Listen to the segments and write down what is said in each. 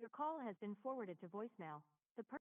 Your call has been forwarded to voicemail. The person.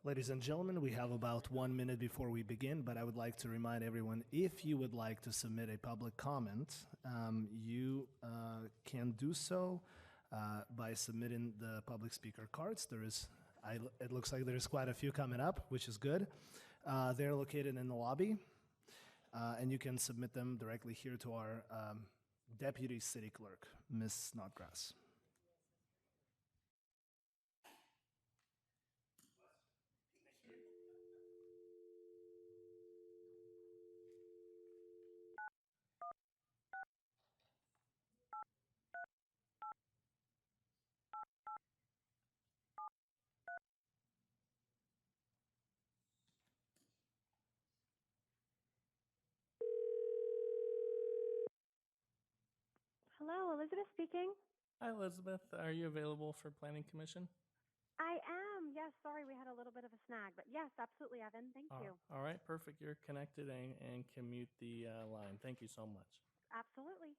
Ladies and gentlemen, we have about 1 minute before we begin, but I would like to remind everyone, if you would like to submit a public comment, you can do so by submitting the public speaker cards. It looks like there's quite a few coming up, which is good. They're located in the lobby, and you can submit them directly here to our Deputy City Clerk, Ms. Snodgrass. Hello, Elizabeth speaking. Hi, Elizabeth. Are you available for Planning Commission? I am. Yes, sorry, we had a little bit of a snag, but yes, absolutely, Evan. Thank you. All right, perfect. You're connected and can mute the line. Thank you so much. Absolutely.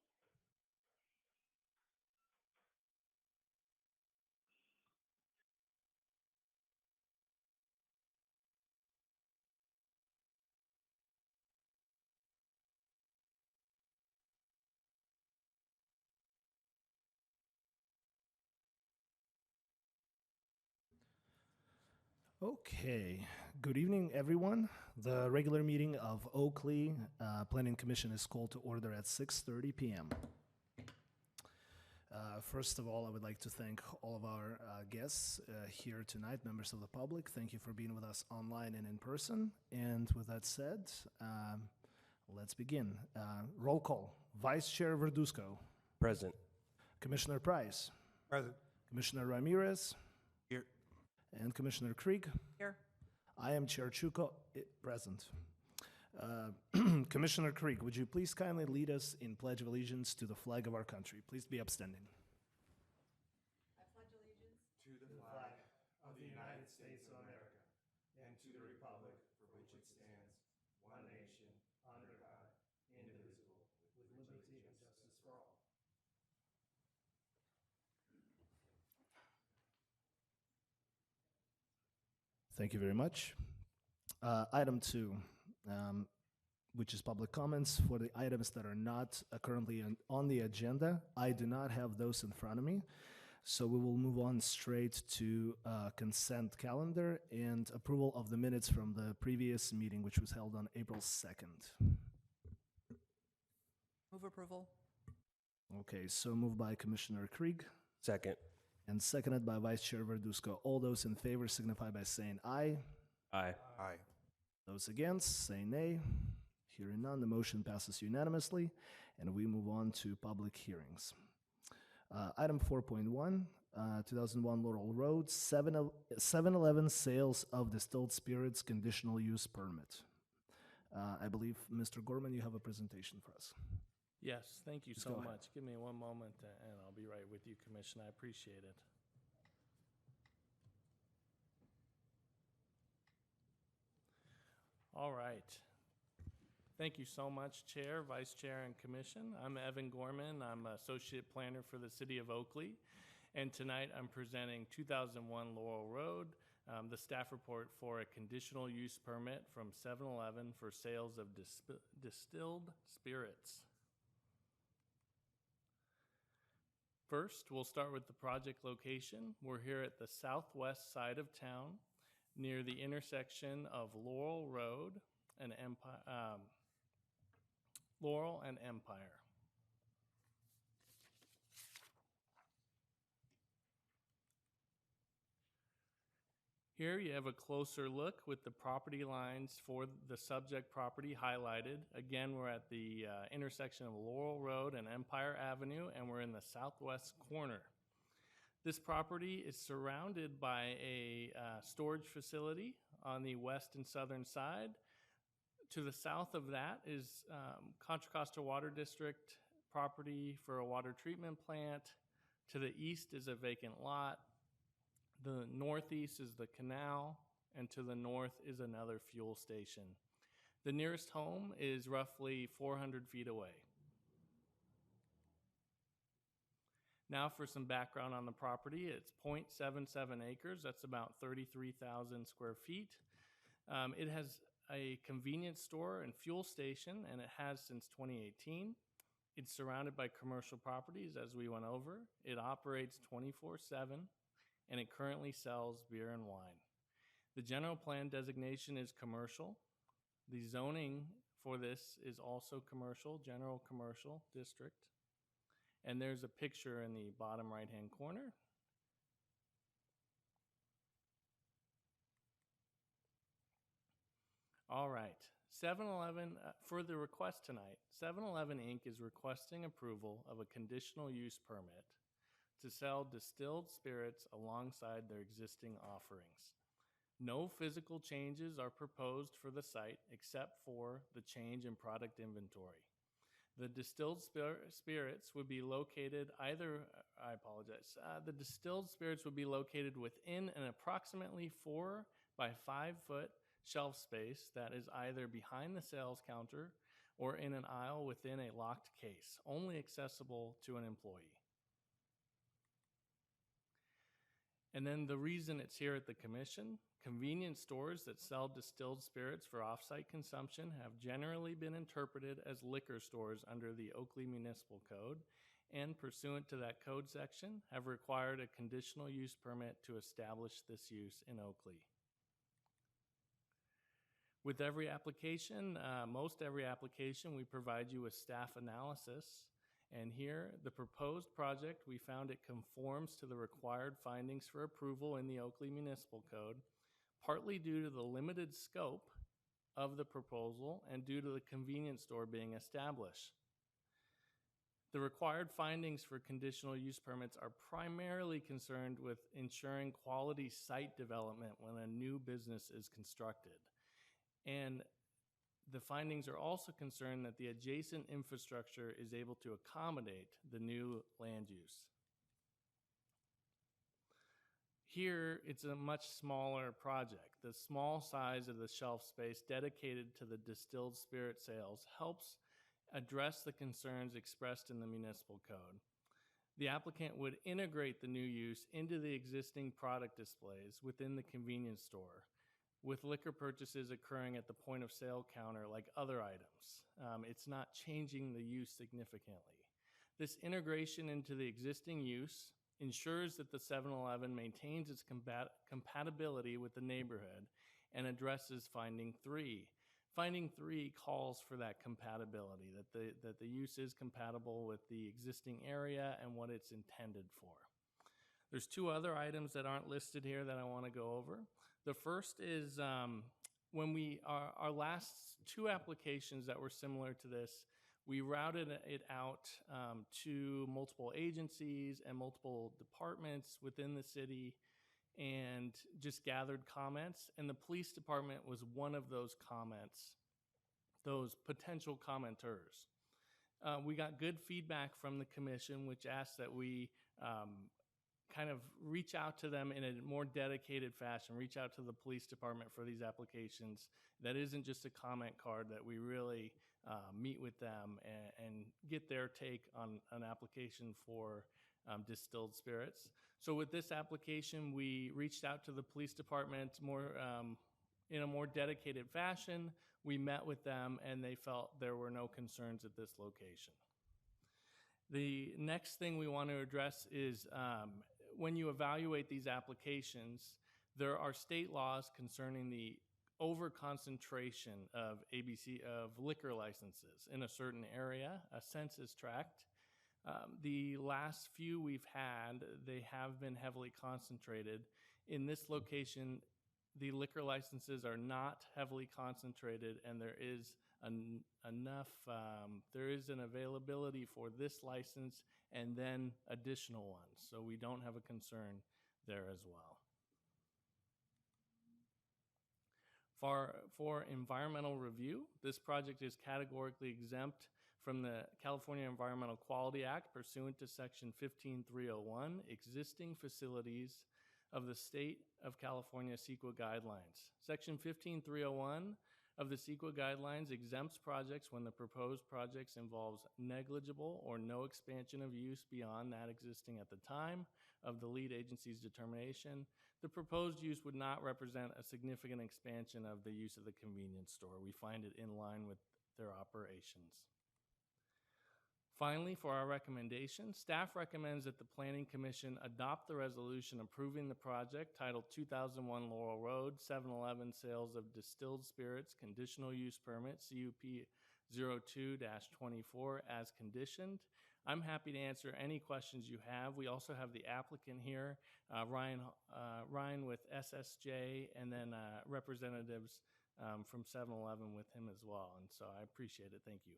Okay, good evening, everyone. The regular meeting of Oakley Planning Commission is called to order at 6:30 p.m. First of all, I would like to thank all of our guests here tonight, members of the public. Thank you for being with us online and in person. And with that said, let's begin. Roll call. Vice Chair Verduzco. Present. Commissioner Price. Present. Commissioner Ramirez. Here. And Commissioner Krieg. Here. I am Chair Chuko, present. Commissioner Krieg, would you please kindly lead us in Pledge of Allegiance to the flag of our country? Please be upstanding. I pledge allegiance To the flag of the United States of America and to the republic for which it stands, one nation, under God, indivisible, with liberty and justice for all. Thank you very much. Item 2, which is public comments for the items that are not currently on the agenda. I do not have those in front of me, So we will move on straight to consent calendar and approval of the minutes from the previous meeting, which was held on April 2nd. Move approval. Okay, so moved by Commissioner Krieg Second. and seconded by Vice Chair Verduzco. All those in favor signify by saying aye. Aye. Aye. Those against, say nay. Hearing none, the motion passes unanimously, and we move on to public hearings. Item 4.1, 2001 Laurel Road, 7-Eleven sales of distilled spirits conditional use permit. I believe, Mr. Gorman, you have a presentation for us. Yes, thank you so go ahead. much. Give me one moment and I'll be right with you, Commissioner. I appreciate it. All right. Thank you so much, Chair, Vice Chair, and Commission. I'm Evan Gorman. I'm Associate Planner for the City of Oakley. And tonight I'm presenting 2001 Laurel Road, the staff report for a conditional use permit from 7-Eleven for sales of distilled spirits. First, we'll start with the project location. We're here at the southwest side of town near the intersection of Laurel Road and Laurel and Empire. Here you have a closer look with the property lines for the subject property highlighted. Again, we're at the intersection of Laurel Road and Empire Avenue, and we're in the southwest corner. This property is surrounded by a storage facility on the west and southern side. To the south of that is Contra Costa Water District property for a water treatment plant. To the east is a vacant lot. The northeast is the canal, and to the north is another fuel station. The nearest home is roughly 400 feet away. Now for some background on the property. It's 0.77 acres. That's about 33,000 square feet. It has a convenience store and fuel station, and it has since 2018. It's surrounded by commercial properties, as we went over. It operates 24/7, and it currently sells beer and wine. The general plan designation is commercial. The zoning for this is also commercial, general commercial district. And there's a picture in the bottom right-hand corner. All right, 7-Eleven, for the request tonight, 7-Eleven Inc. is requesting approval of a conditional use permit to sell distilled spirits alongside their existing offerings. No physical changes are proposed for the site except for the change in product inventory. The distilled spirits would be located the distilled spirits would be located within an approximately 4 by 5 foot shelf space that is either behind the sales counter or in an aisle within a locked case, only accessible to an employee. And then the reason it's here at the commission, convenience stores that sell distilled spirits for off-site consumption have generally been interpreted as liquor stores under the Oakley Municipal Code, and pursuant to that code section, have required a conditional use permit to establish this use in Oakley. With every application, most every application, we provide you with staff analysis. And here, the proposed project, we found it conforms to the required findings for approval in the Oakley Municipal Code, partly due to the limited scope of the proposal and due to the convenience store being established. The required findings for conditional use permits are primarily concerned with ensuring quality site development when a new business is constructed. And the findings are also concerned that the adjacent infrastructure is able to accommodate the new land use. Here, it's a much smaller project. The small size of the shelf space dedicated to the distilled spirit sales helps address the concerns expressed in the municipal code. The applicant would integrate the new use into the existing product displays within the convenience store, with liquor purchases occurring at the point of sale counter like other items. It's not changing the use significantly. This integration into the existing use ensures that the 7-Eleven maintains its compatibility with the neighborhood, and addresses finding 3. Finding 3 calls for that compatibility, that the use is compatible with the existing area and what it's intended for. There's 2 other items that aren't listed here that I want to go over. The first is when our last 2 applications that were similar to this, we routed it out to multiple agencies and multiple departments within the city and just gathered comments. And the police department was one of those comments, those potential commenters. We got good feedback from the commission, which asked that we kind of reach out to them in a more dedicated fashion, reach out to the police department for these applications. That isn't just a comment card, that we really meet with them and get their take on an application for distilled spirits. So with this application, we reached out to the police department in a more dedicated fashion. We met with them, and they felt there were no concerns at this location. The next thing we want to address is when you evaluate these applications, there are state laws concerning the over-concentration of liquor licenses in a certain area, a census tract. The last few we've had, they have been heavily concentrated. In this location, the liquor licenses are not heavily concentrated, and there is there is an availability for this license and then additional ones. So we don't have a concern there as well. For environmental review, this project is categorically exempt from the California Environmental Quality Act pursuant to Section 15301, existing facilities of the State of California CEQA guidelines. Section 15301 of the CEQA guidelines exempts projects when the proposed projects involves negligible or no expansion of use beyond that existing at the time of the lead agency's determination. The proposed use would not represent a significant expansion of the use of the convenience store. We find it in line with their operations. Finally, for our recommendation, staff recommends that the Planning Commission adopt the resolution approving the project titled 2001 Laurel Road, 7-Eleven Sales of Distilled Spirits Conditional Use Permit, CUP 02-24 as conditioned. I'm happy to answer any questions you have. We also have the applicant here, Ryan with SSJ, and then representatives from 7-Eleven with him as well. And so I appreciate it. Thank you.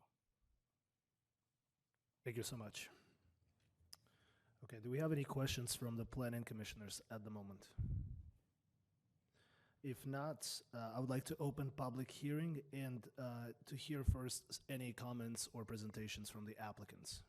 Thank you so much. Okay, do we have any questions from the planning commissioners at the moment? If not, I would like to open public hearing and to hear first any comments or presentations from the applicants.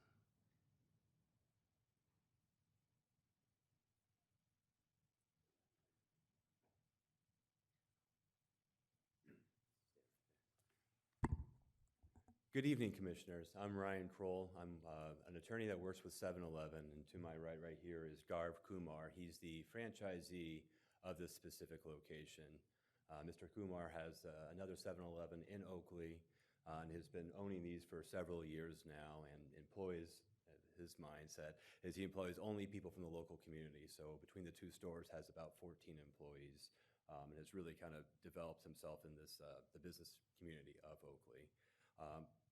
Good evening, Commissioners. I'm Ryan Kroll. I'm an attorney that works with 7-Eleven, and to my right here is Garv Kumar. He's the franchisee of this specific location. Mr. Kumar has another 7-Eleven in Oakley and has been owning these for several years now, and employs, his mindset is he employs only people from the local community. So between the 2 stores has about 14 employees and has really kind of developed himself in this the business community of Oakley.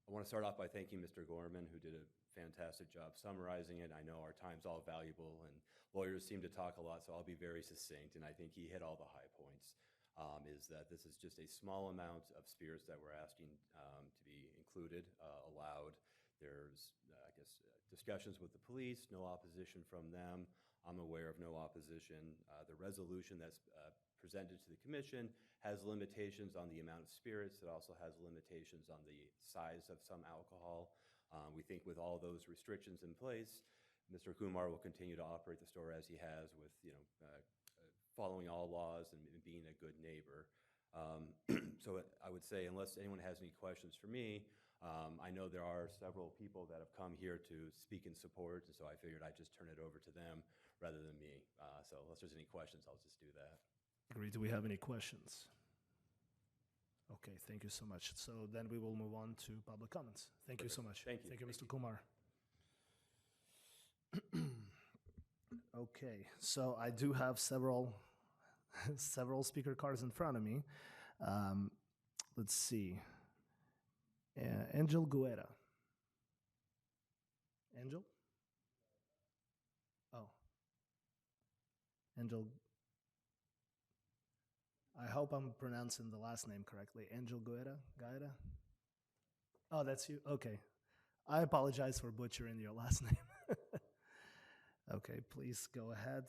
I want to start off by thanking Mr. Gorman, who did a fantastic job summarizing it. I know our time's all valuable, and lawyers seem to talk a lot, so I'll be very succinct, and I think he hit all the high points, is that this is just a small amount of spirits that we're asking to be included, allowed. There's, I guess, discussions with the police, no opposition from them. I'm aware of no opposition. The resolution that's presented to the commission has limitations on the amount of spirits. It also has limitations on the size of some alcohol. We think with all those restrictions in place, Mr. Kumar will continue to operate the store as he has, with following all laws and being a good neighbor. So I would say, unless anyone has any questions for me, I know there are several people that have come here to speak in support, and so I figured I'd just turn it over to them rather than me. So unless there's any questions, I'll just do that. Agree. Do we have any questions? Okay, thank you so much. So then we will move on to public comments. Thank you so much. Thank you. Thank you, Mr. Kumar. Okay, so I do have several several speaker cards in front of me. Um, let's see. Angel Guerra. Angel? Oh, Angel. I hope I'm pronouncing the last name correctly. Angel Guerra? Guerra? Oh, that's you? Okay. I apologize for butchering your last name. Okay, please go ahead.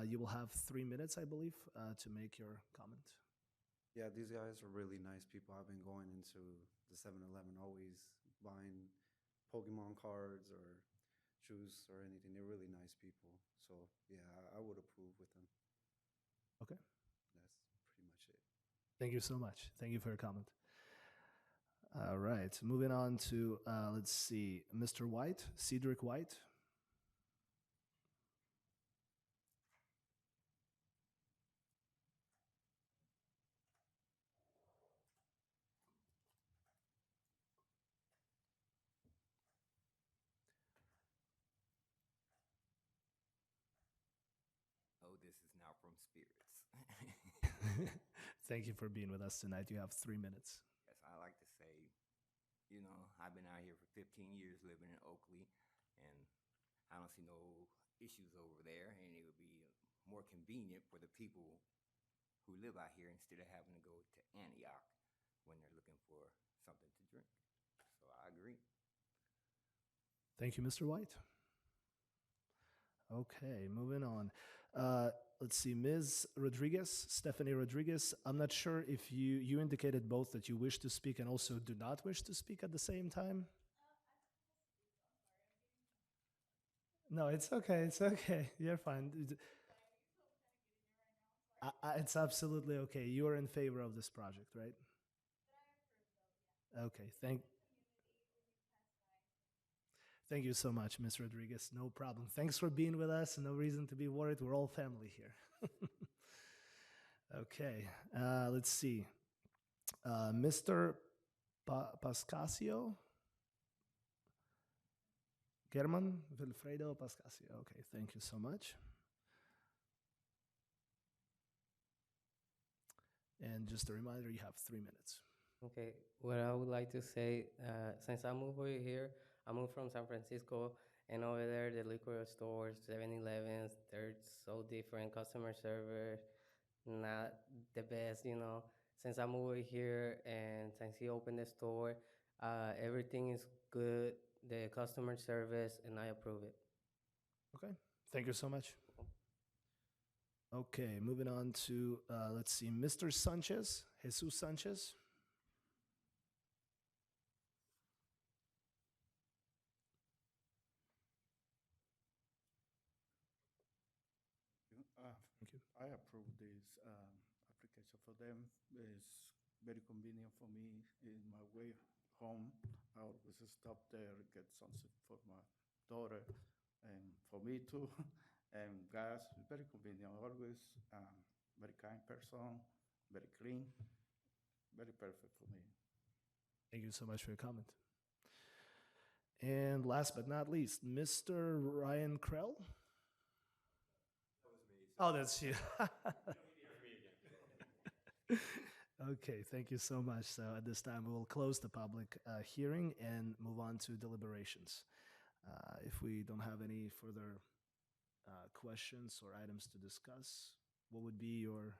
You will have 3 minutes, I believe, to make your comment. Yeah, these guys are really nice people. I've been going into the 7-Eleven, always buying Pokemon cards or shoes or anything. They're really nice people. So, yeah, I would approve with them. Okay. That's pretty much it. Thank you so much. Thank you for your comment. All right, moving on to, let's see, Mr. White, Cedric White. Oh, this is now from Spirits. Thank you for being with us tonight. You have 3 minutes. Yes, I like to say, I've been out here for 15 years living in Oakley, and I don't see no issues over there, and it would be more convenient for the people who live out here instead of having to go to Antioch when they're looking for something to drink. So I agree. Thank you, Mr. White. Okay, moving on. Let's see, Ms. Rodriguez, Stephanie Rodriguez. I'm not sure if you indicated both that you wish to speak and also do not wish to speak at the same time. No, it's okay. It's okay. You're fine. It's absolutely okay. You are in favor of this project, right? Okay. Thank you so much, Ms. Rodriguez. No problem. Thanks for being with us. No reason to be worried. We're all family here. Okay. Let's see. Mr. Pascasio? German Wilfredo Pascasio. Okay. Thank you so much. And just a reminder, you have 3 minutes. Okay, what I would like to say, since I moved over here, I moved from San Francisco, and over there, the liquor stores, 7-Elevens, they're so different. Customer service, not the best. Since I moved over here, and since he opened the store, everything is good. The customer service, and I approve it. Okay. Thank you so much. Okay, moving on to, let's see, Mr. Sanchez, Jesus Sanchez. Thank you. I approve this application for them. It's very convenient for me in my way home. I always stop there, get something for my daughter and for me too. And guys, very convenient. Always very kind person, very clean, very perfect for me. Thank you so much for your comment. And last but not least, Mr. Ryan Krell. Oh, that's you. Okay, thank you so much. So at this time, we will close the public hearing and move on to deliberations. If we don't have any further questions or items to discuss, what would be your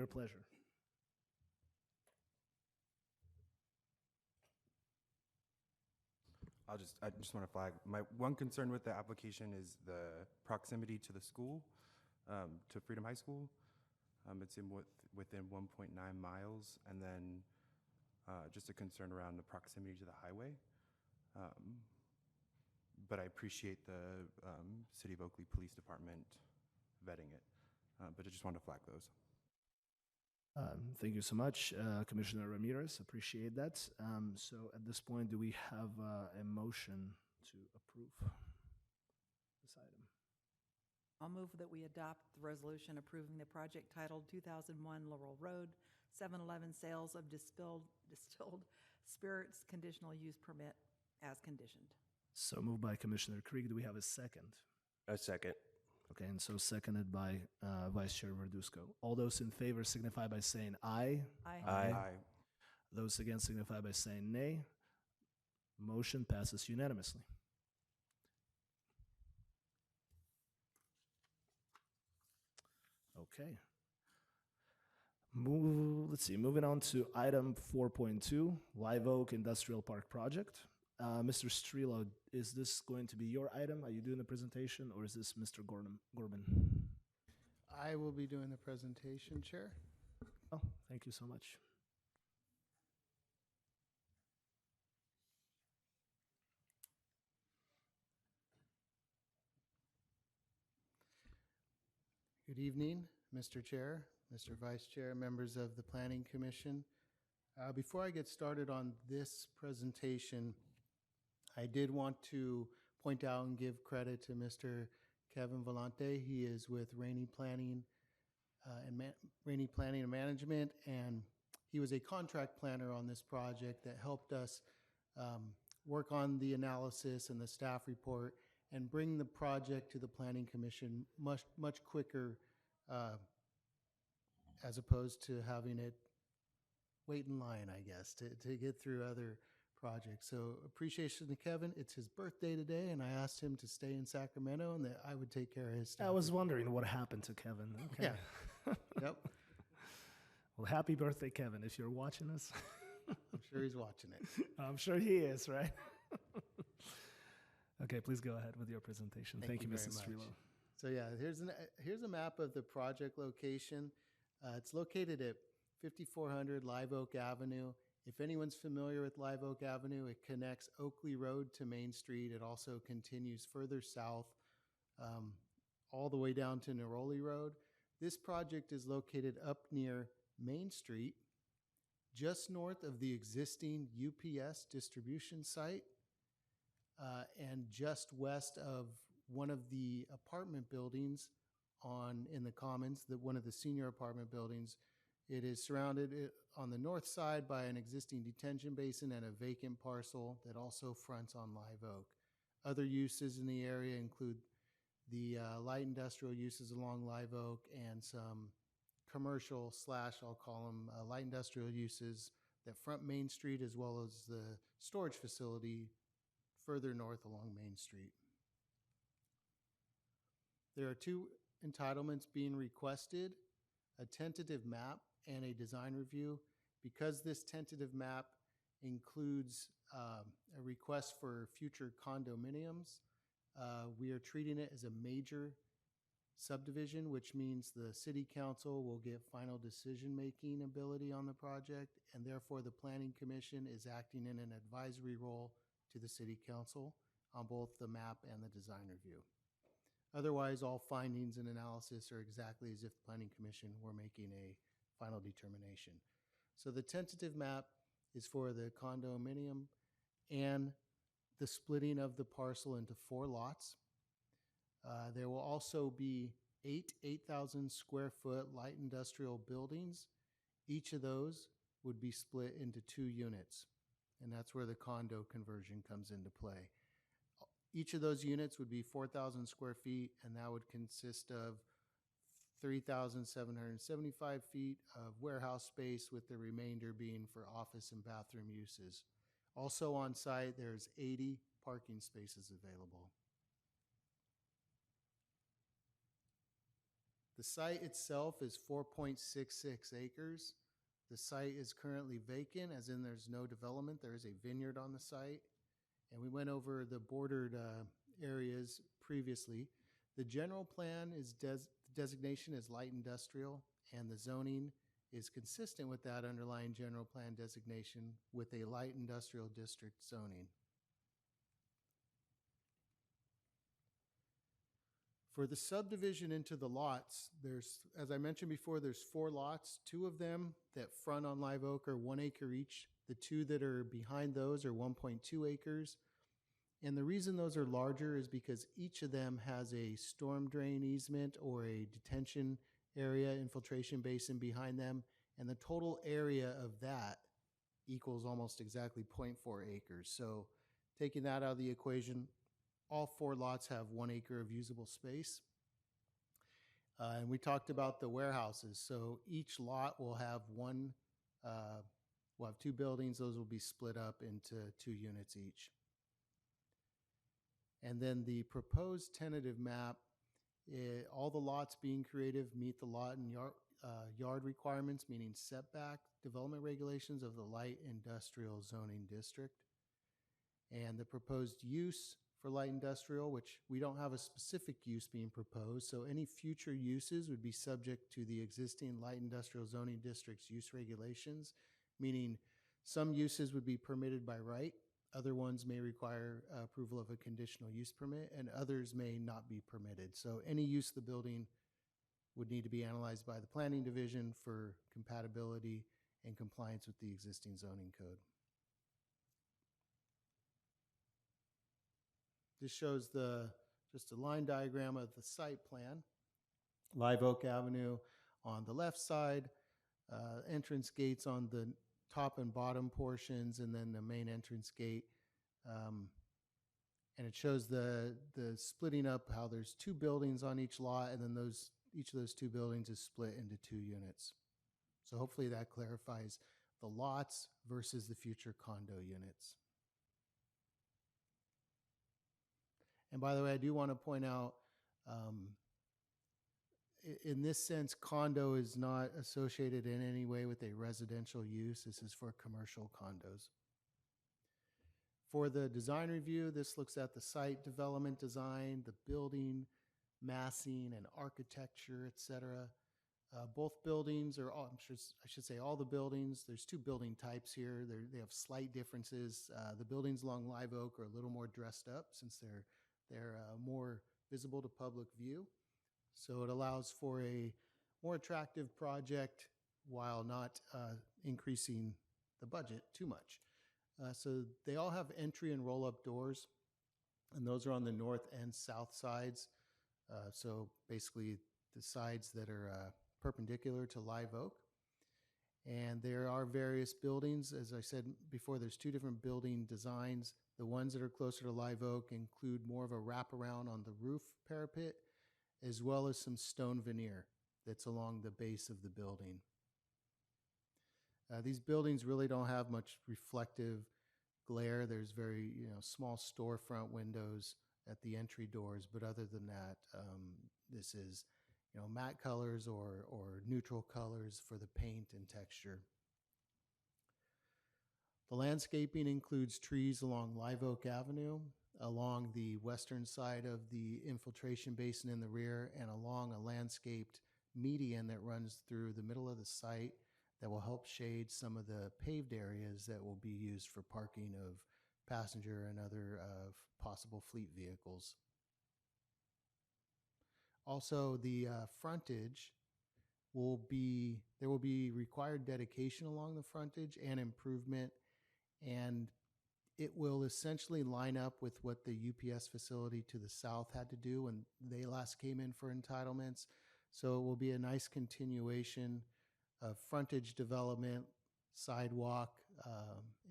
pleasure? I just want to flag, my one concern with the application is the proximity to the school, to Freedom High School. It's within 1.9 miles, and then just a concern around the proximity to the highway. But I appreciate the City of Oakley Police Department vetting it. But I just wanted to flag those. Thank you so much, Commissioner Ramirez. Appreciate that. So at this point, do we have a motion to approve this item? I'll move that we adopt the resolution approving the project titled 2001 Laurel Road, 7-Eleven sales of distilled spirits conditional use permit as conditioned. So moved by Commissioner Krieg. Do we have a second? A second. Okay, and so seconded by Vice Chair Verduzco. All those in favor signify by saying aye. Aye. Those against signify by saying nay. Motion passes unanimously. Okay. Let's see, moving on to item 4.2, Live Oak Industrial Park Project. Mr. Strelo, is this going to be your item? Are you doing the presentation, or is this Mr. Gorman? I will be doing the presentation, Chair. Oh, thank you so much. Good evening, Mr. Chair, Mr. Vice Chair, members of the Planning Commission. Before I get started on this presentation, I did want to point out and give credit to Mr. Kevin Vellante. He is with Rainey Planning and Management, and he was a contract planner on this project that helped us work on the analysis and the staff report and bring the project to the Planning Commission much quicker as opposed to having it wait in line, I guess, to get through other projects. So appreciation to Kevin. It's his birthday today, and I asked him to stay in Sacramento and that I would take care of his stuff. I was wondering what happened to Kevin. Okay. Yeah. Yep. Well, happy birthday, Kevin, if you're watching this. I'm sure he's watching it. I'm sure he is, right? Okay, please go ahead with your presentation. Thank you, very Mrs. much. Strelo. So yeah, here's a map of the project location. It's located at 5400 Live Oak Avenue. If anyone's familiar with Live Oak Avenue, it connects Oakley Road to Main Street. It also continues further south all the way down to Neroli Road. This project is located up near Main Street, just north of the existing UPS distribution site, and just west of one of the apartment buildings in the Commons, one of the senior apartment buildings. It is surrounded on the north side by an existing detention basin and a vacant parcel that also fronts on Live Oak. Other uses in the area include the light industrial uses along Live Oak and some commercial / I'll call them light industrial uses that front Main Street, as well as the storage facility further north along Main Street. There are two entitlements being requested, a tentative map and a design review. Because this tentative map includes a request for future condominiums, we are treating it as a major subdivision, which means the city council will get final decision-making ability on the project, and therefore the planning commission is acting in an advisory role to the city council on both the map and the design review. Otherwise, all findings and analysis are exactly as if the planning commission were making a final determination. So the tentative map is for the condominium and the splitting of the parcel into 4 lots. There will also be 8,000 square foot light industrial buildings. Each of those would be split into 2 units, and that's where the condo conversion comes into play. Each of those units would be 4,000 square feet, and that would consist of 3,775 feet of warehouse space, with the remainder being for office and bathroom uses. Also on site, there's 80 parking spaces available. The site itself is 4.66 acres. The site is currently vacant, as in there's no development. There is a vineyard on the site. And we went over the bordered areas previously. The general plan is designation is light industrial, and the zoning is consistent with that underlying general plan designation with a light industrial district zoning. For the subdivision into the lots, as I mentioned before, there's 4 lots. 2 of them that front on Live Oak are 1 acre each. The 2 that are behind those are 1.2 acres. And the reason those are larger is because each of them has a storm drain easement or a detention area, infiltration basin behind them. And the total area of that equals almost exactly 0.4 acres. So taking that out of the equation, all 4 lots have 1 acre of usable space. And we talked about the warehouses. So each lot will have we'll have 2 buildings. Those will be split up into 2 units each. And then the proposed tentative map, all the lots being creative meet the lot and yard requirements, meaning setback development regulations of the light industrial zoning district. And the proposed use for light industrial, which we don't have a specific use being proposed, so any future uses would be subject to the existing light industrial zoning district's use regulations, meaning some uses would be permitted by right, other ones may require approval of a conditional use permit, and others may not be permitted. So any use of the building would need to be analyzed by the planning division for compatibility and compliance with the existing zoning code. This shows just a line diagram of the site plan. Live Oak Avenue on the left side, entrance gates on the top and bottom portions, and then the main entrance gate. And it shows the splitting up, how there's 2 buildings on each lot, and then each of those 2 buildings is split into 2 units. So hopefully that clarifies the lots versus the future condo units. And by the way, I do want to point out, in this sense, condo is not associated in any way with a residential use. This is for commercial condos. For the design review, this looks at the site development design, the building, massing, and architecture, etc. Both buildings, or I should say all the buildings, there's 2 building types here. They have slight differences. The buildings along Live Oak are a little more dressed up since they're more visible to public view. So it allows for a more attractive project while not increasing the budget too much. So they all have entry and roll-up doors, and those are on the north and south sides. So basically the sides that are perpendicular to Live Oak. And there are various buildings. As I said before, there's 2 different building designs. The ones that are closer to Live Oak include more of a wraparound on the roof parapet, as well as some stone veneer that's along the base of the building. These buildings really don't have much reflective glare. There's very small storefront windows at the entry doors, but other than that, this is matte colors or neutral colors for the paint and texture. The landscaping includes trees along Live Oak Avenue, along the western side of the infiltration basin in the rear, and along a landscaped median that runs through the middle of the site that will help shade some of the paved areas that will be used for parking of passenger and other possible fleet vehicles. Also, the frontage there will be required dedication along the frontage and improvement, and it will essentially line up with what the UPS facility to the south had to do when they last came in for entitlements. So it will be a nice continuation of frontage development, sidewalk,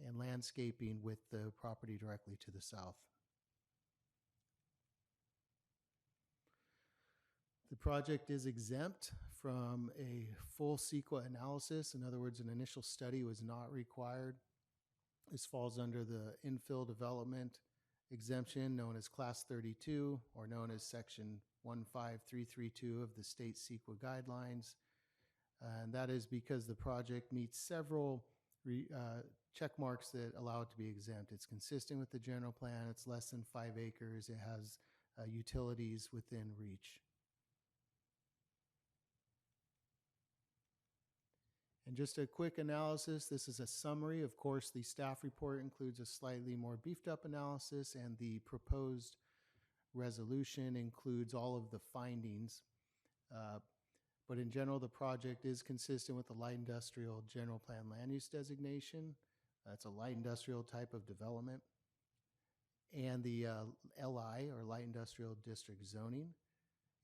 and landscaping with the property directly to the south. The project is exempt from a full CEQA analysis. In other words, an initial study was not required. This falls under the infill development exemption known as Class 32, or known as Section 15332 of the state CEQA guidelines. And that is because the project meets several check marks that allow it to be exempt. It's consistent with the general plan. It's less than 5 acres. It has utilities within reach. And just a quick analysis, this is a summary. Of course, the staff report includes a slightly more beefed up analysis, and the proposed resolution includes all of the findings. But in general, the project is consistent with the light industrial general plan land use designation. It's a light industrial type of development. And the LI, or light industrial district zoning.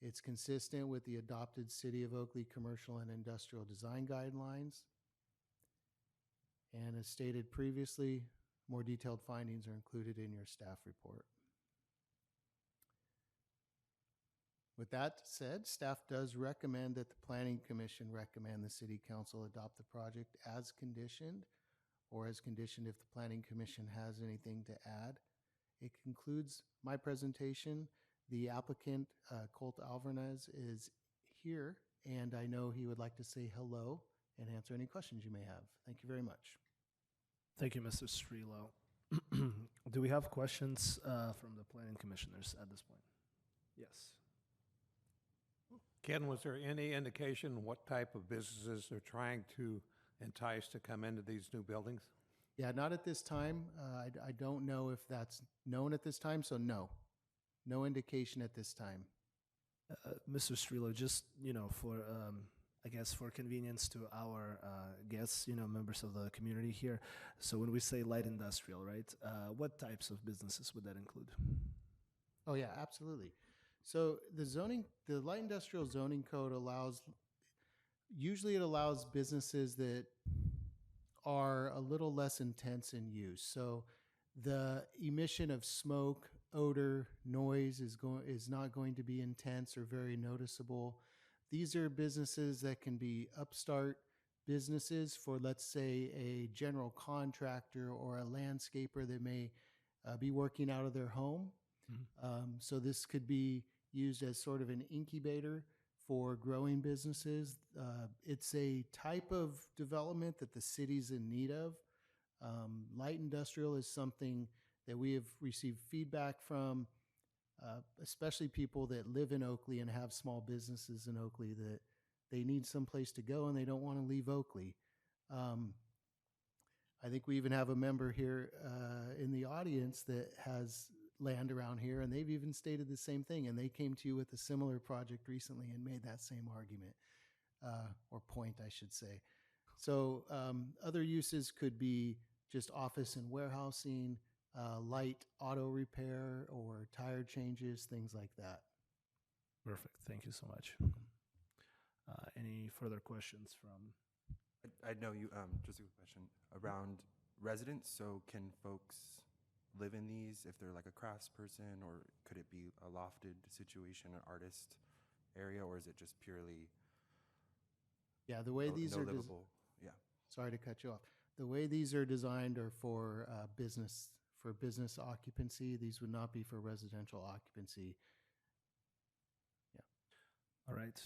It's consistent with the adopted City of Oakley commercial and industrial design guidelines. And as stated previously, More detailed findings are included in your staff report. With that said, staff does recommend that the Planning Commission recommend the City Council adopt the project as conditioned, or as conditioned if the Planning Commission has anything to add. It concludes my presentation. The applicant, Colt Alvarez, is here, and I know he would like to say hello and answer any questions you may have. Thank you very much. Thank you, Mr. Strelo. Do we have questions from the planning commissioners at this point? Yes. Ken, was there any indication what type of businesses they're trying to entice to come into these new buildings? Yeah, not at this time. I don't know if that's known at this time, so no. No indication at this time. Mr. Strelo, just, for, I guess, for convenience to our guests, members of the community here. So when we say light industrial, right, what types of businesses would that include? Oh, yeah, absolutely. So the light industrial zoning code usually it allows businesses that are a little less intense in use. So the emission of smoke, odor, noise is not going to be intense or very noticeable. These are businesses that can be upstart businesses for, let's say, a general contractor or a landscaper that may be working out of their home. So this could be used as sort of an incubator for growing businesses. It's a type of development that the city's in need of. Light industrial is something that we have received feedback from, especially people that live in Oakley and have small businesses in Oakley, that they need some place to go and they don't want to leave Oakley. I think we even have a member here in the audience that has land around here, and they've even stated the same thing, and they came to you with a similar project recently and made that same argument, or point, I should say. So other uses could be just office and warehousing, light auto repair or tire changes, things like that. Perfect. Thank you so much. Any further questions from? I know you, just a quick question around residents. So can folks live in these if they're like a crafts person, or could it be a lofted situation, an artist area, or is it just purely the way these are livable? Sorry to cut you off. The way these are designed are for business occupancy. These would not be for residential occupancy. All right.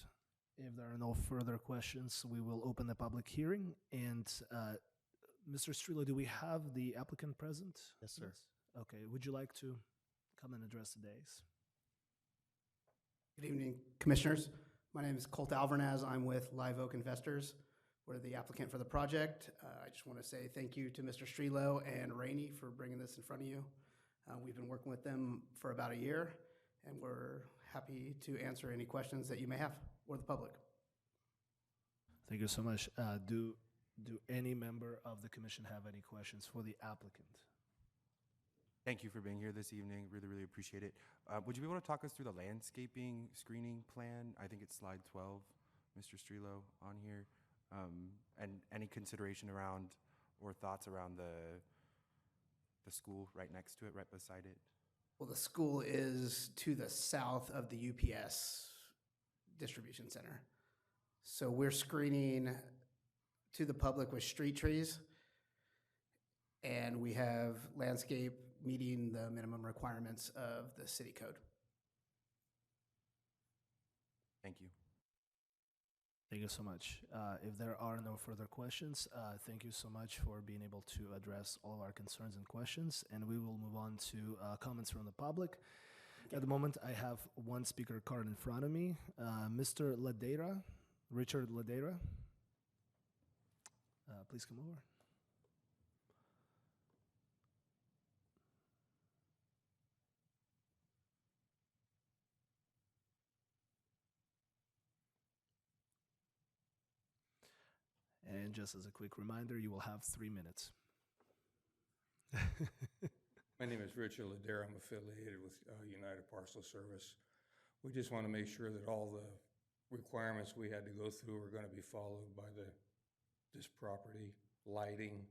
If there are no further questions, we will open the public hearing. And Mr. Strelo, do we have the applicant present? Yes, sir. Okay. Would you like to come and address the dais? Good evening, commissioners. My name is Colt Alvarez. I'm with Live Oak Investors. We're the applicant for the project. I just want to say thank you to Mr. Strelo and Rainey for bringing this in front of you. We've been working with them for about a year, and we're happy to answer any questions that you may have, or the public. Thank you so much. Do any member of the commission have any questions for the applicant? Thank you for being here this evening. Really, really appreciate it. Would you be able to talk us through the landscaping screening plan? I think it's slide 12, Mr. Strelo, on here. And any consideration around or thoughts around the school right next to it, right beside it? Well, the school is to the south of the UPS distribution center. So we're screening to the public with street trees, and we have landscape meeting the minimum requirements of the city code. Thank you. Thank you so much. If there are no further questions, thank you so much for being able to address all of our concerns and questions, and we will move on to comments from the public. At the moment, I have one speaker card in front of me. Mr. Ladeira, Richard Ladeira. Please come over. And just as a quick reminder, you will have 3 minutes. My name is Richard Ladeira. I'm affiliated with United Parcel Service. We just want to make sure that all the requirements we had to go through are going to be followed by this property, lighting,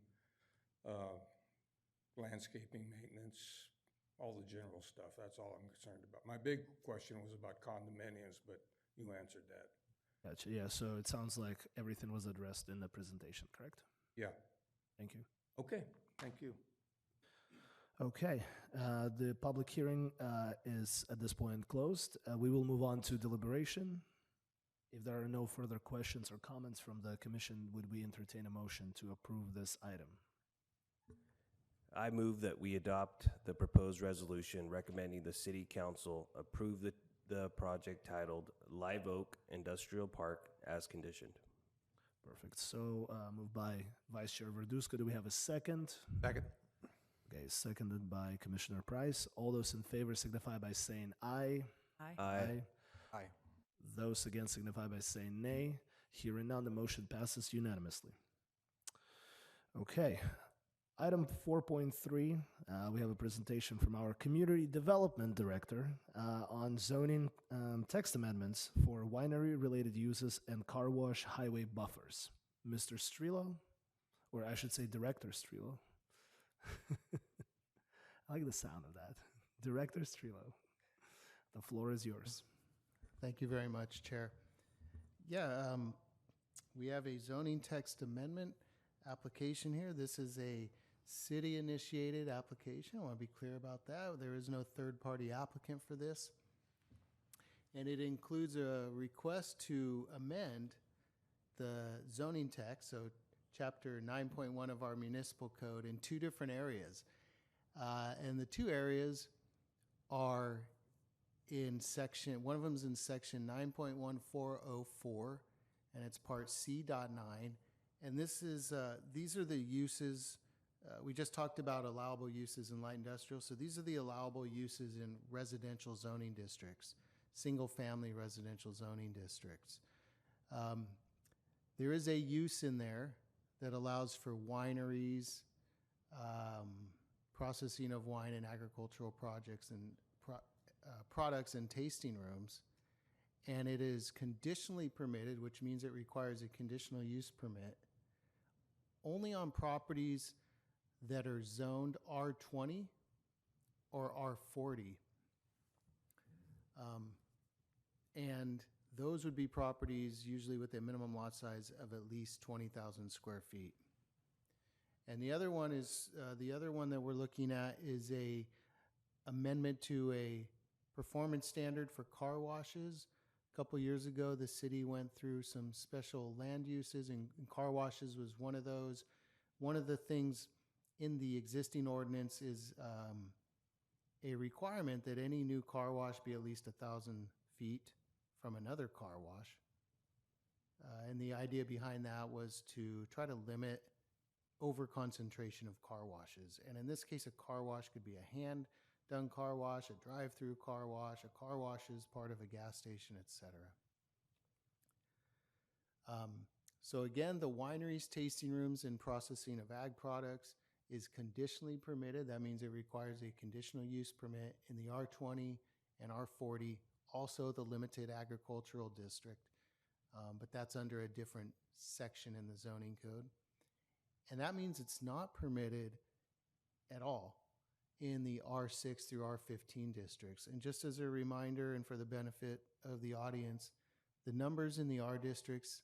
landscaping, maintenance, all the general stuff. That's all I'm concerned about. My big question was about condominiums, but you answered that. Gotcha. Yeah, so it sounds like everything was addressed in the presentation, correct? Yeah. Thank you. Okay, thank you. Okay, the public hearing is at this point closed. We will move on to deliberation. If there are no further questions or comments from the commission, would we entertain a motion to approve this item? I move that we adopt the proposed resolution recommending the City Council approve the project titled Live Oak Industrial Park as conditioned. Perfect. So moved by Vice Chair Verduska. Do we have a second? Second. Okay, seconded by Commissioner Price. All those in favor signify by saying aye. Aye. Aye. Aye. Those against signify by saying nay. Hearing none, the motion passes unanimously. Okay, item 4.3, we have a presentation from our Community Development Director on zoning text amendments for winery-related uses and car wash highway buffers. Mr. Strelo, or I should say Director Strelo. I like the sound of that. Director Strelo, the floor is yours. Thank you very much, Chair. Yeah, we have a zoning text amendment application here. This is a city-initiated application. I want to be clear about that. There is no third-party applicant for this. And it includes a request to amend the zoning text, so Chapter 9.1 of our municipal code, in two different areas. And the two areas are in section, one of them is in section 9.1404, and it's part C.9. And this is, these are the uses, we just talked about allowable uses in light industrial, so these are the allowable uses in residential zoning districts, single-family residential zoning districts. There is a use in there that allows for wineries, processing of wine and agricultural projects and products and tasting rooms. And it is conditionally permitted, which means it requires a conditional use permit, only on properties that are zoned R20 or R40. And those would be properties usually with a minimum lot size of at least 20,000 square feet. And the other one is, the other one that we're looking at is a amendment to a performance standard for car washes. A couple years ago, the city went through some special land uses, and car washes was one of those. One of the things in the existing ordinance is a requirement that any new car wash be at least 1,000 feet from another car wash. And the idea behind that was to try to limit over-concentration of car washes. And in this case, a car wash could be a hand-done car wash, a drive-through car wash, a car wash is part of a gas station, etc. So again, the wineries, tasting rooms, and processing of ag products is conditionally permitted. That means it requires a conditional use permit in the R20 and R40, also the limited agricultural district, but that's under a different section in the zoning code. And that means it's not permitted at all in the R6 through R15 districts. And just as a reminder and for the benefit of the audience, the numbers in the R districts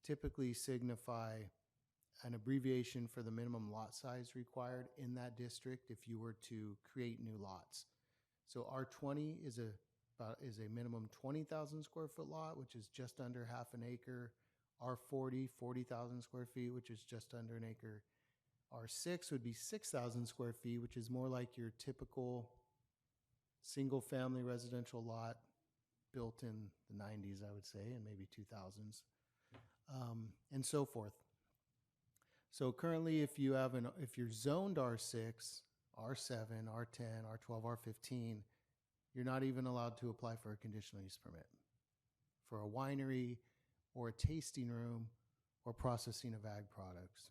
typically signify an abbreviation for the minimum lot size required in that district if you were to create new lots. So R20 is a minimum 20,000 square foot lot, which is just under half an acre. R40, 40,000 square feet, which is just under an acre. R6 would be 6,000 square feet, which is more like your typical single-family residential lot built in the 90s, I would say, and maybe 2000s, and so forth. So currently, if you're zoned R6, R7, R10, R12, R15, you're not even allowed to apply for a conditional use permit for a winery or a tasting room or processing of ag products.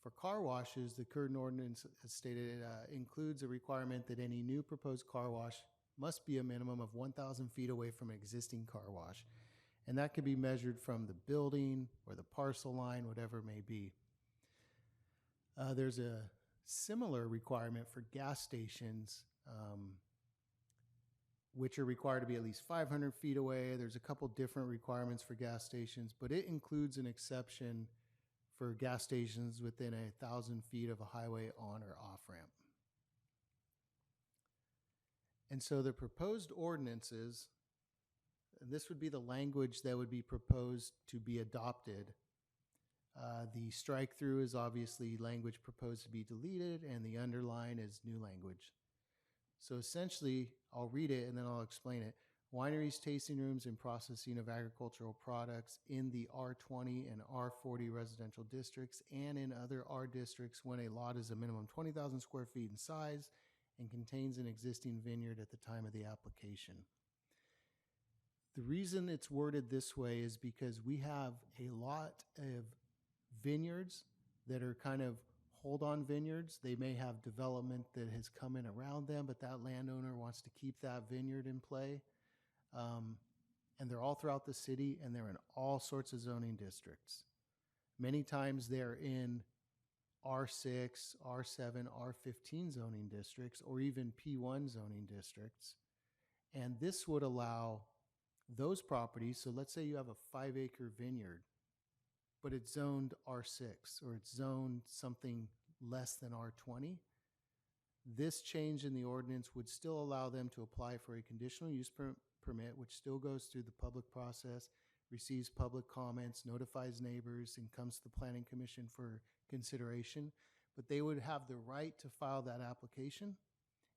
For car washes, the current ordinance, as stated, includes a requirement that any new proposed car wash must be a minimum of 1,000 feet away from an existing car wash. And that could be measured from the building or the parcel line, whatever it may be. There's a similar requirement for gas stations, which are required to be at least 500 feet away. There's a couple different requirements for gas stations, but it includes an exception for gas stations within 1,000 feet of a highway on or off ramp. And so the proposed ordinances, and this would be the language that would be proposed to be adopted. The strike through is obviously language proposed to be deleted, and the underline is new language. So essentially, I'll read it and then I'll explain it. Wineries, tasting rooms, and processing of agricultural products in the R20 and R40 residential districts and in other R districts when a lot is a minimum 20,000 square feet in size and contains an existing vineyard at the time of the application. The reason it's worded this way is because we have a lot of vineyards that are kind of hold-on vineyards. They may have development that has come in around them, but that landowner wants to keep that vineyard in play. And they're all throughout the city, and they're in all sorts of zoning districts. Many times they're in R6, R7, R15 zoning districts, or even P1 zoning districts. And this would allow those properties, so let's say you have a 5-acre vineyard, but it's zoned R6 or it's zoned something less than R20. This change in the ordinance would still allow them to apply for a conditional use permit, which still goes through the public process, receives public comments, notifies neighbors, and comes to the Planning Commission for consideration. But they would have the right to file that application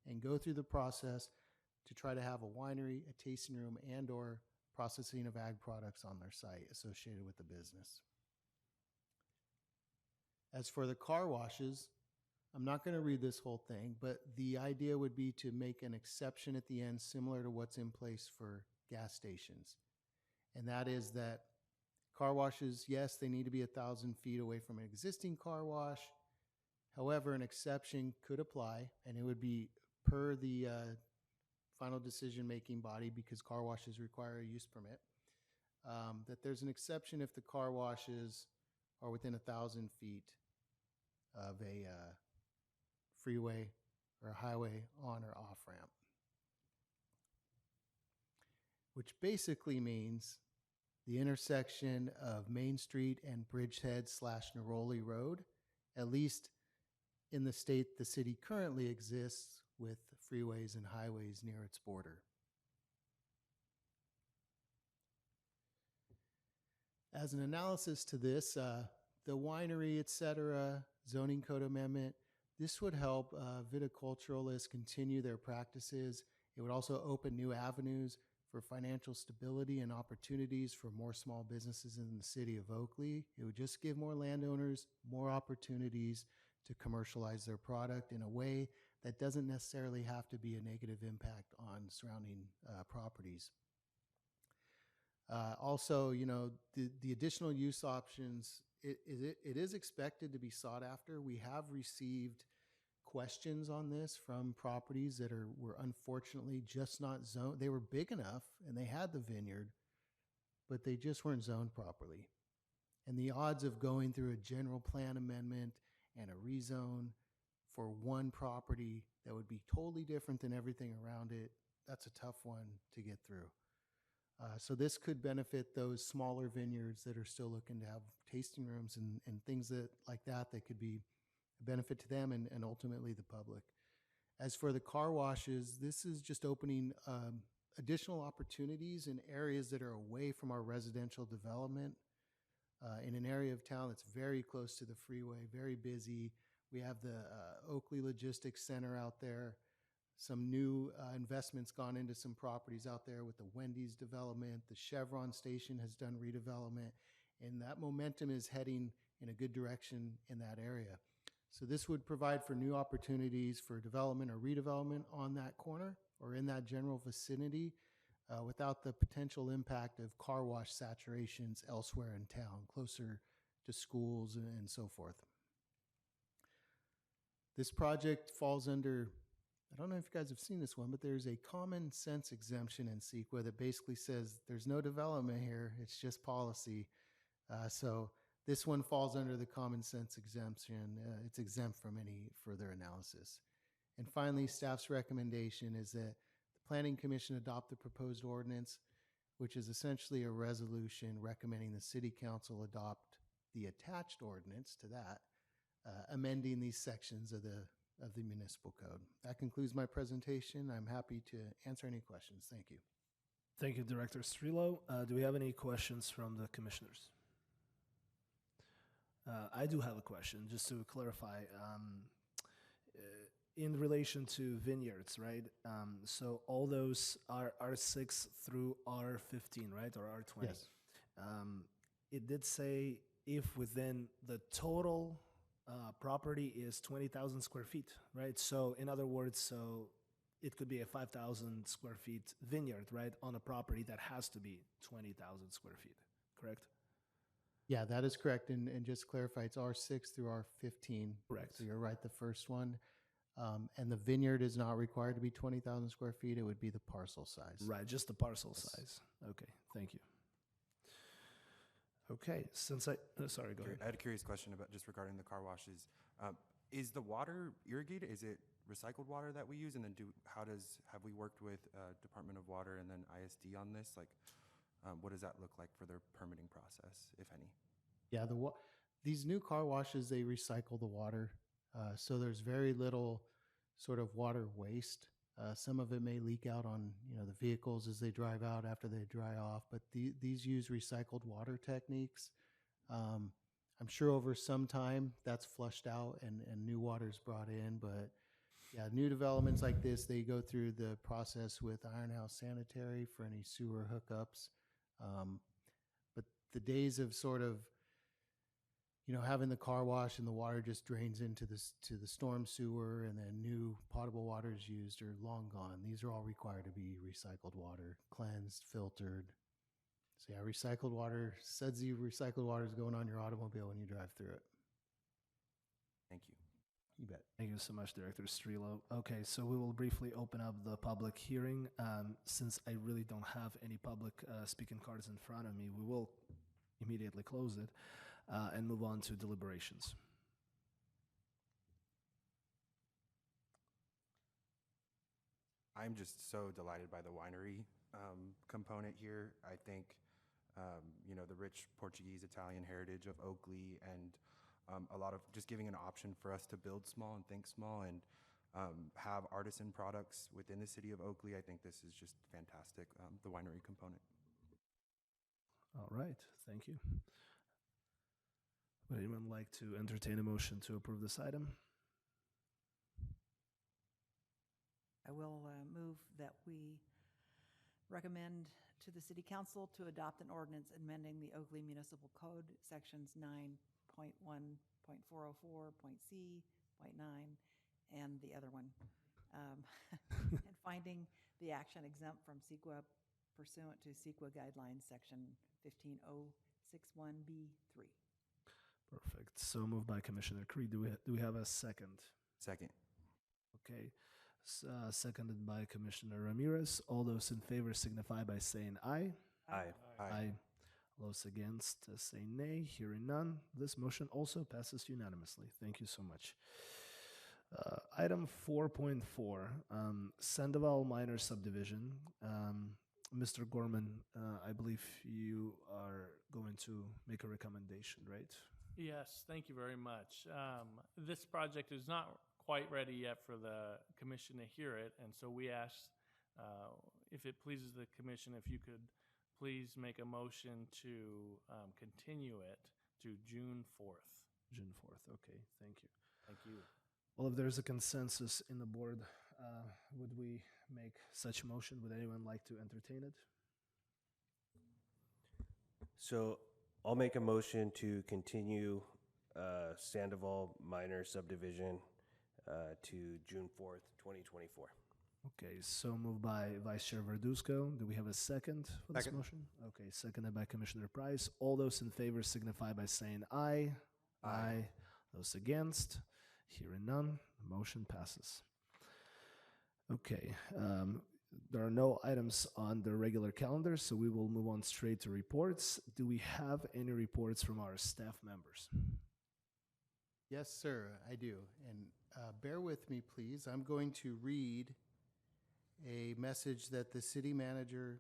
and go through the process to try to have a winery, a tasting room, and or processing of ag products on their site associated with the business. As for the car washes, I'm not going to read this whole thing, but the idea would be to make an exception at the end similar to what's in place for gas stations. And that is that car washes, yes, they need to be 1,000 feet away from an existing car wash. However, an exception could apply, and it would be per the final decision-making body, because car washes require a use permit, that there's an exception if the car washes are within 1,000 feet of a freeway or a highway on or off ramp. Which basically means the intersection of Main Street and Bridgehead / Neroli Road, at least in the state the city currently exists, with freeways and highways near its border. As an analysis to this, the winery, etc., zoning code amendment, this would help viticulturalists continue their practices. It would also open new avenues for financial stability and opportunities for more small businesses in the city of Oakley. It would just give more landowners more opportunities to commercialize their product in a way that doesn't necessarily have to be a negative impact on surrounding properties. Also, you know, the additional use options, it is expected to be sought after. We have received questions on this from properties that were unfortunately just not zoned. They were big enough and they had the vineyard, but they just weren't zoned properly. And the odds of going through a general plan amendment and a rezone for one property that would be totally different than everything around it, that's a tough one to get through. So this could benefit those smaller vineyards that are still looking to have tasting rooms and things like that could be a benefit to them and ultimately the public. As for the car washes, this is just opening additional opportunities in areas that are away from our residential development. In an area of town that's very close to the freeway, very busy. We have the Oakley Logistics Center out there. Some new investments gone into some properties out there with the Wendy's development. The Chevron station has done redevelopment, and that momentum is heading in a good direction in that area. So this would provide for new opportunities for development or redevelopment on that corner or in that general vicinity without the potential impact of car wash saturations elsewhere in town, closer to schools and so forth. This project falls under, I don't know if you guys have seen this one, but there's a common sense exemption in CEQA that basically says there's no development here, it's just policy. So This one falls under the common sense exemption. It's exempt from any further analysis. And finally, staff's recommendation is that the Planning Commission adopt the proposed ordinance, which is essentially a resolution recommending the City Council adopt the attached ordinance to that, amending these sections of the municipal code. That concludes my presentation. I'm happy to answer any questions. Thank you. Thank you, Director Strelo. Do we have any questions from the commissioners? I do have a question, just to clarify. In relation to vineyards, right? So all those are R6 through R15, right? Or R20? Yes. It did say if within the total property is 20,000 square feet, right? So in other words, so it could be a 5,000 square feet vineyard, right? On a property that has to be 20,000 square feet, correct? Yeah, that is correct. And just to clarify, it's R6 through R15. Correct. So you're right, the first one. And the vineyard is not required to be 20,000 square feet. It would be the parcel size. Right, just the parcel size. Okay, thank you. Okay, since sorry, go ahead. I had a curious question about just regarding the car washes. Is the water irrigated? Is it recycled water that we use? And then have we worked with Department of Water and then ISD on this? Like, what does that look like for their permitting process, if any? Yeah, these new car washes, they recycle the water. So there's very little sort of water waste. Some of it may leak out on the vehicles as they drive out after they dry off, but these use recycled water techniques. I'm sure over some time that's flushed out and new water is brought in, but yeah, new developments like this, they go through the process with Ironhouse Sanitary for any sewer hookups. But the days of sort of having the car wash and the water just drains into the storm sewer and then new potable water is used are long gone. These are all required to be recycled water, cleansed, filtered. So yeah, recycled water, sudsy recycled water is going on your automobile when you drive through it. Thank you. You bet. Thank you so much, Director Strelo. Okay, so we will briefly open up the public hearing. Since I really don't have any public speaking cards in front of me, we will immediately close it and move on to deliberations. I'm just so delighted by the winery component here. I think, the rich Portuguese, Italian heritage of Oakley and a lot of just giving an option for us to build small and think small and have artisan products within the city of Oakley. I think this is just fantastic, the winery component. All right, thank you. Would anyone like to entertain a motion to approve this item? I will move that we recommend to the City Council to adopt an ordinance amending the Oakley Municipal Code, Sections 9.1.404.c, .9, and the other one, and finding the action exempt from CEQA pursuant to CEQA Guidelines, Section 15061B3. Perfect. So moved by Commissioner Creed. Do we have a second? Second. Okay. Seconded by Commissioner Ramirez. All those in favor signify by saying aye. Aye. Aye. All those against say nay. Hearing none, this motion also passes unanimously. Thank you so much. Item 4.4, Sandoval Minor Subdivision. Mr. Gorman, I believe you are going to make a recommendation, right? Yes, thank you very much. This project is not quite ready yet for the commission to hear it, and so we asked, if it pleases the commission, if you could please make a motion to continue it to June 4th. June 4th, okay, thank you. Thank you. Well, if there's a consensus in the board, would we make such a motion? Would anyone like to entertain it? So I'll make a motion to continue Sandoval Minor Subdivision to June 4th, 2024. Okay, so moved by Vice Chair Verduzco. Do we have a second for this Second. motion? Okay, seconded by Commissioner Price. All those in favor signify by saying aye. Aye. Those against? Hearing none, the motion passes. Okay, There are no items on the regular calendar, so we will move on straight to reports. Do we have any reports from our staff members? Yes, sir, I do. And bear with me, please. I'm going to read a message that the city manager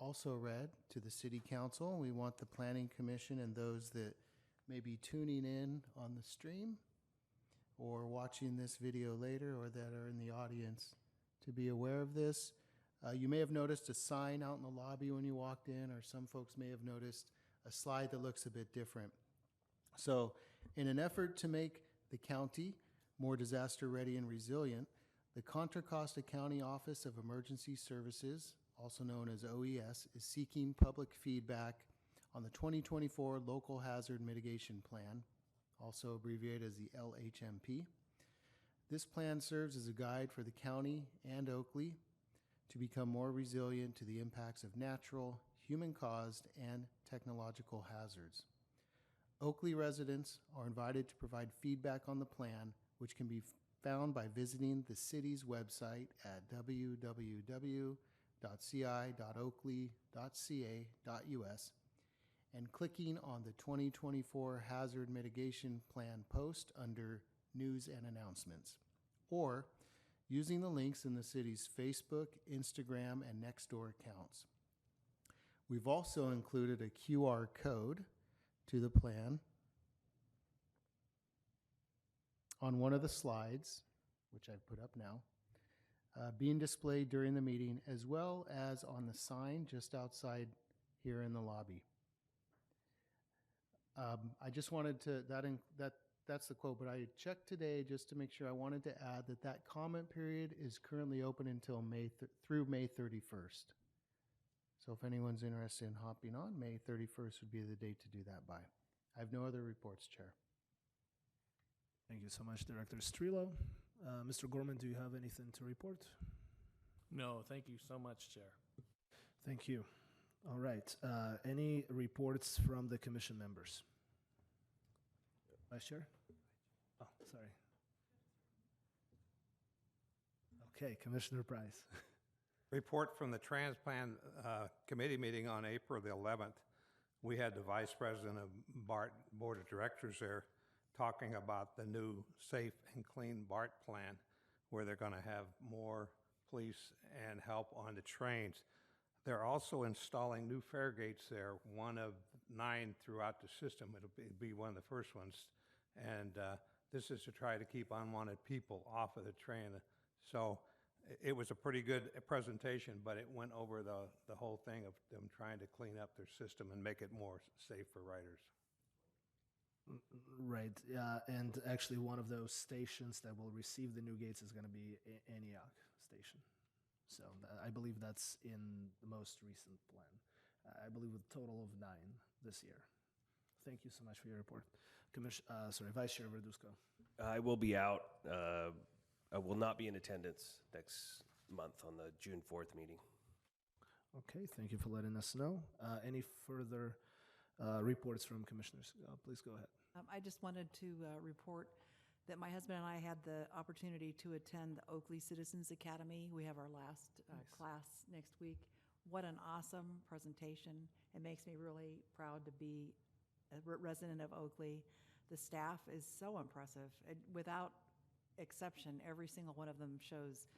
also read to the city council. We want the planning commission and those that may be tuning in on the stream or watching this video later or that are in the audience to be aware of this. You may have noticed a sign out in the lobby when you walked in, or some folks may have noticed a slide that looks a bit different. So in an effort to make the county more disaster ready and resilient, the Contra Costa County Office of Emergency Services, also known as OES, is seeking public feedback on the 2024 Local Hazard Mitigation Plan, also abbreviated as the LHMP. This plan serves as a guide for the county and Oakley to become more resilient to the impacts of natural, human-caused, and technological hazards. Oakley residents are invited to provide feedback on the plan, which can be found by visiting the city's website at www.ci.oakley.ca.us and clicking on the 2024 Hazard Mitigation Plan post under News and Announcements, or using the links in the city's Facebook, Instagram, and Nextdoor accounts. We've also included a QR code to the plan on one of the slides, which I've put up now, being displayed during the meeting, as well as on the sign just outside here in the lobby. I just wanted to, that's the quote, but I checked today just to make sure. I wanted to add that that comment period is currently open until through May 31st. So if anyone's interested in hopping on, May 31st would be the date to do that by. I have no other reports, Chair. Thank you so much, Director Strelo. Mr. Gorman, do you have anything to report? No, thank you so much, Chair. Thank you. All right. Any reports from the commission members? Vice Chair? Oh, sorry. Okay, Commissioner Price. Report from the Transplant Committee meeting on April the 11th. We had the Vice President of BART Board of Directors there talking about the new Safe and Clean BART plan, where they're going to have more police and help on the trains. They're also installing new fare gates there, one of 9 throughout the system. It'll be one of the first ones. And this is to try to keep unwanted people off of the train. So it was a pretty good presentation, but it went over the whole thing of them trying to clean up their system and make it more safe for riders. Right. And actually one of those stations that will receive the new gates is going to be Antioch Station. So I believe that's in the most recent plan. I believe a total of 9 this year. Thank you so much for your report. Vice Chair Verduzco. I will be out. I will not be in attendance next month on the June 4th meeting. Okay, thank you for letting us know. Any further reports from commissioners? Please go ahead. I just wanted to report that my husband and I had the opportunity to attend the Oakley Citizens Academy. We have our last class next week. What an awesome presentation. It makes me really proud to be a resident of Oakley. The staff is so impressive. Without exception, every single one of them shows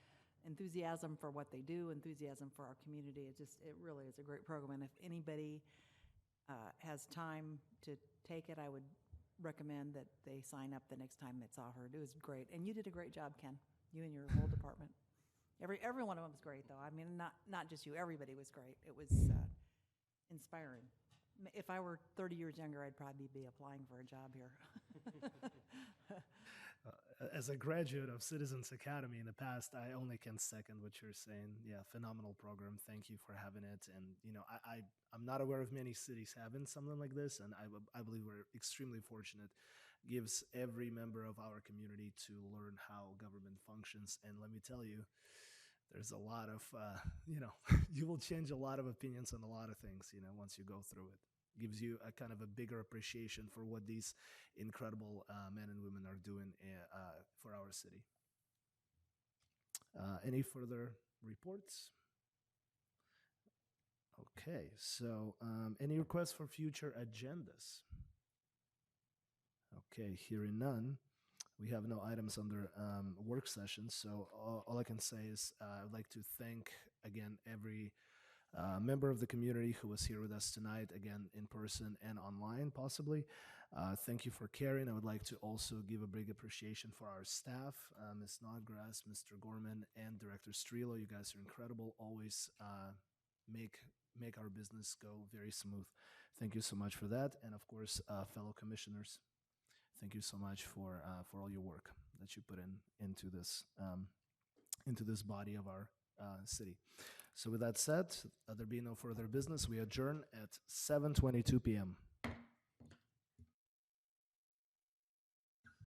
enthusiasm for what they do, enthusiasm for our community. It really is a great program. And if anybody has time to take it, I would recommend that they sign up the next time it's offered. It was great. And you did a great job, Ken. You and your whole department. Every one of them was great, though. I mean, not just you. Everybody was great. It was inspiring. If I were 30 years younger, I'd probably be applying for a job here. As a graduate of Citizens Academy in the past, I only can second what you're saying. Yeah, phenomenal program. Thank you for having it. And, I'm not aware of many cities having something like this, and I believe we're extremely fortunate. Gives every member of our community to learn how government functions. And let me tell you, there's a lot of, you will change a lot of opinions on a lot of things, once you go through it. Gives you a kind of a bigger appreciation for what these incredible men and women are doing for our city. Any further reports? Okay, so any requests for future agendas? Okay, hearing none, we have no items under work session. So all I can say is I'd like to thank again every member of the community who was here with us tonight, again in person and online, possibly. Thank you for caring. I would like to also give a big appreciation for our staff, Ms. Snodgrass, Mr. Gorman, and Director Strelo. You guys are incredible. Always make our business go very smooth. Thank you so much for that, and of course, fellow commissioners, thank you so much for all your work that you put into this body of our city. So with that said, there being no further business, we adjourn at 7:22 p.m.